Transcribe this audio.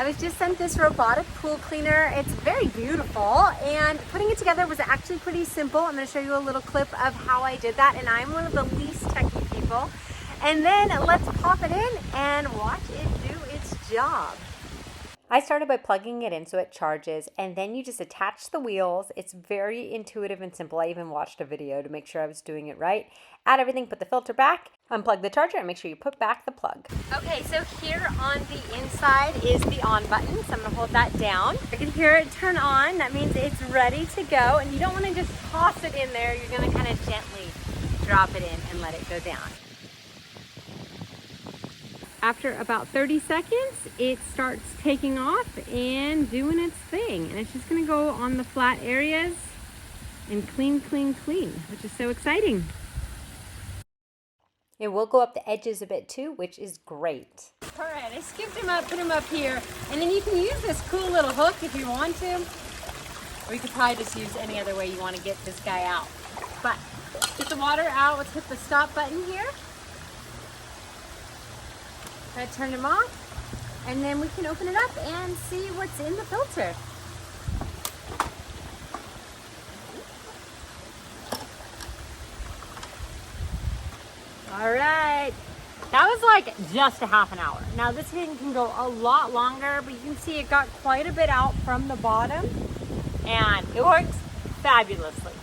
I was just sent this robotic pool cleaner. It's very beautiful, and putting it together was actually pretty simple. I'm going to show you a little clip of how I did that, and I'm one of the least techie people. And then let's pop it in and watch it do its job. I started by plugging it in so it charges, and then you just attach the wheels. It's very intuitive and simple. I even watched a video to make sure I was doing it right. Add everything, put the filter back, unplug the charger, and make sure you put back the plug. Okay, so here on the inside is the on button, so I'm gonna hold that down. You can hear it turn on. That means it's ready to go, and you don't wanna just toss it in there. You're gonna kind of gently drop it in and let it go down. After about 30 seconds, it starts taking off and doing its thing. And it's just gonna go on the flat areas and clean, clean, clean, which is so exciting. It will go up the edges a bit too, which is great. All right, I scooped him up, put him up here, and then you can use this cool little hook if you want to, or you could probably just use any other way you want to get this guy out. But get the water out, let's hit the stop button here. I turn them off, and then we can open it up and see what's in the filter. All right, that was like just a half an hour. Now this thing can go a lot longer, but you can see it got quite a bit out from the bottom, and it works fabulously.